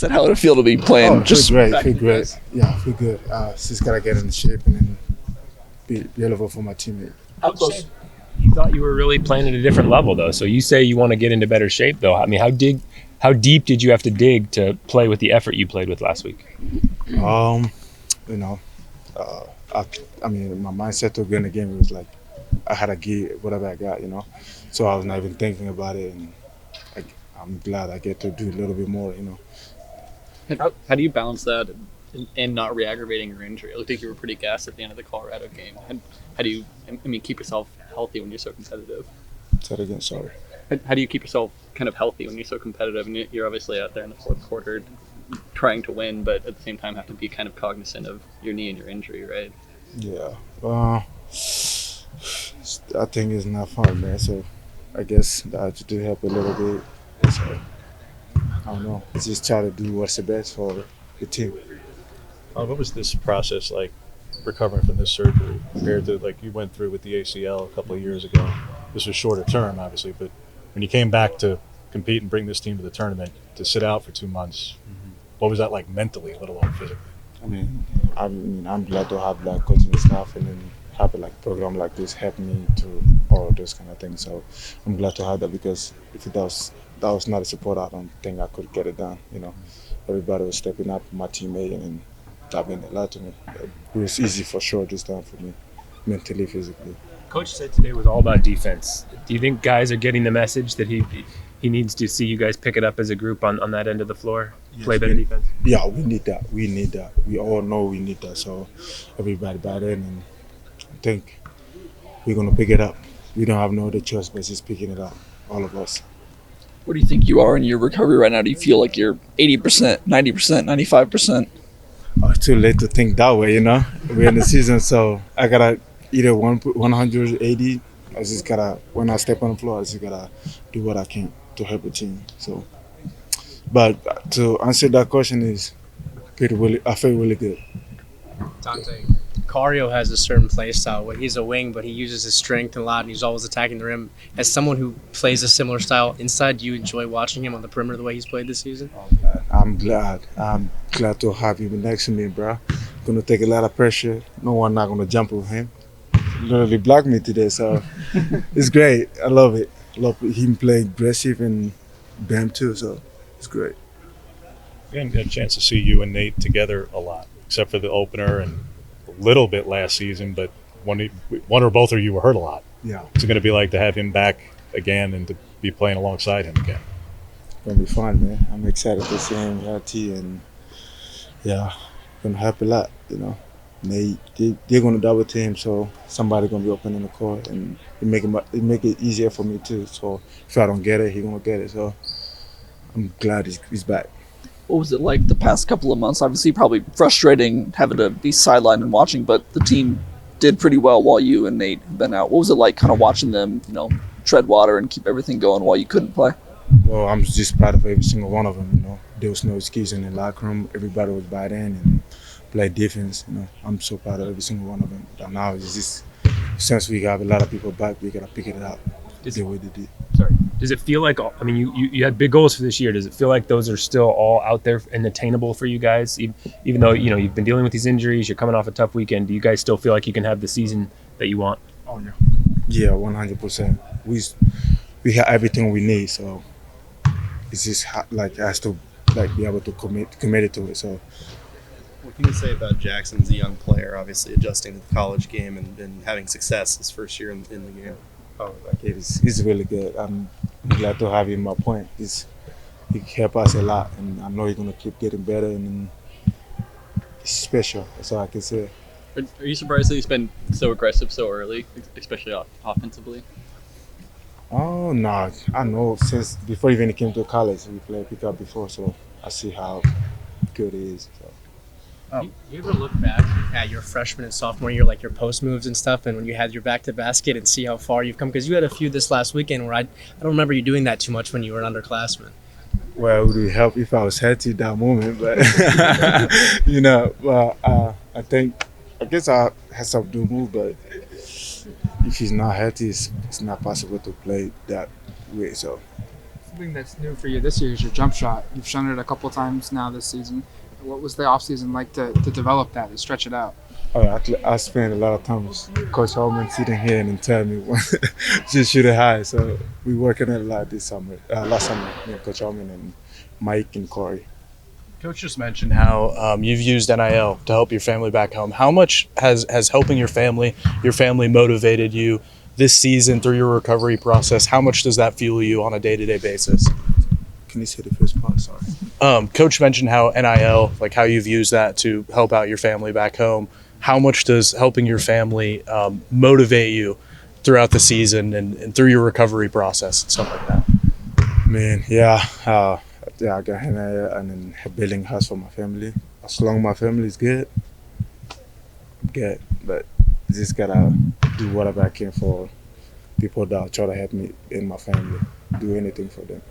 said how it feel to be playing. Oh, Just feel great, feel great. Yeah, feel good. Just gotta get in shape and then be available for my teammate. How close? You thought you were really playing at a different level, though. So you say you want to get into better shape, though. I mean, how deep did you have to dig to play with the effort you played with last week? You know, I mean, my mindset to win the game was like I had to give whatever I got, So I was not even thinking about it, and I'm glad I get to do a little bit more. How do you balance that and not re-aggravating your injury? It looked like you were pretty gassed at the end of the Colorado game. And how do you, keep yourself healthy when you're so competitive? Say it again, sorry. How do you keep yourself kind of healthy when you're so competitive? And you're obviously out there in the fourth quarter trying to win, but at the same time have to be kind of cognizant of your knee and your injury, right? Yeah. I think it's not fun, man. So I guess that did help a little bit. So, I don't know. Just try to do what's the best for the team. What was this process like, recovering from this surgery, compared to like you went through with the ACL a couple of years ago? This was shorter term, obviously, but when you came back to compete and bring this team to the tournament, to sit out for 2 months, what was that like mentally, let alone physically? I'm glad to have like coaching staff and then have a like program like this help me to all of those kind of things. So I'm glad to have that, because if that was not a support, I don't think I could get it done. Everybody was stepping up, my teammate, and that meant a lot to me. It was easy for sure this time for me, mentally, physically. Coach said today was all about defense. Do you think guys are getting the message that he needs to see you guys pick it up as a group on that end of the floor, play better defense? Yeah, we need that. We all know we need that. So everybody buy in, and I think we're going to pick it up. We don't have no other choice but just picking it up, all of us. where do you think you are in your recovery right now? Do you feel like you're 80%, 90%, 95%? It's too late to think that way, We're in the season, so I got to either 180. I just got to, when I step on the floor, I just got to do what I can to help the team. So, but to answer that question is, I feel really good. Dante, Cario has a certain play style where he's a wing, but he uses his strength a lot, and he's always attacking the rim. As someone who plays a similar style inside, do you enjoy watching him on the perimeter the way he's played this season? I'm glad to have him next to me, bro. Gonna take a lot of pressure. No one not gonna jump with him. Literally blocked me today, so it's great. I love it. I love him playing aggressive and Bam too, so it's great. We didn't get a chance to see you and Nate together a lot, except for the opener and a little bit last season, but one or both of you were hurt a lot. Yeah. What's it going to be like to have him back again and to be playing alongside him again? It's going to be fun, man. I'm excited to see him healthy, and going to help a lot, They're going to double team, so somebody's going to be open in the court, and it make it easier for me too. So if I don't get it, he's going to get it. So I'm glad he's back. What was it like the past couple of months? Obviously, probably frustrating having to be sidelined and watching, but the team did pretty well while you and Nate have been out. What was it like kind of watching them, tread water and keep everything going while you couldn't play? Well, I'm just proud of every single one of them, There was no excuse in the locker room. Everybody was bought in and played defense, I'm so proud of every single one of them. And now it's just, since we have a lot of people back, we got to pick it up the way they did. Sorry. Does it feel like, you had big goals for this year. Does it feel like those are still all out there and attainable for you guys? Even though, you've been dealing with these injuries, you're coming off a tough weekend, do you guys still feel like you can have the season that you want? Oh, yeah. Yeah, 100%. We have everything we need, so it's just has to be able to commit to it. So what can you say about Jackson's a young player, obviously adjusting to the college game and having success his first year in the game? Oh, he's really good. I'm glad to have him in my point. He helped us a lot, and I know he's going to keep getting better, and he's special. That's all I can say. Are you surprised that he's been so aggressive so early, especially offensively? Oh, no. I know since before even he came to college, we played pickup before, so I see how good he is. So. You ever look back at your freshman and sophomore year, like your post moves and stuff, and when you had your back to basket, and see how far you've come? Because you had a few this last weekend where I don't remember you doing that too much when you were an underclassman. Well, it would help if I was healthy at that moment, but I guess I had some to move, but if he's not healthy, it's not possible to play that way. So Something that's new for you this year is your jump shot. You've shown it a couple times now this season. What was the offseason like to develop that, to stretch it out? I spent a lot of time with Coach Holman sitting here and telling me just shoot it high. So we working a lot this summer. Last summer, me and Coach Holman and Mike and Corey. Coach just mentioned how you've used NIL to help your family back home. How much has helping your family motivated you this season through your recovery process? How much does that fuel you on a day-to-day basis? Can you say the first part? Sorry. Coach mentioned how NIL, like how you've used that to help out your family back home. How much does helping your family motivate you throughout the season and through your recovery process and stuff like that? Man, yeah. I got NIL and then building a house for my family. As long as my family is good, I'm good. But just gotta do whatever I can for people that try to help me and my family. Do anything for them.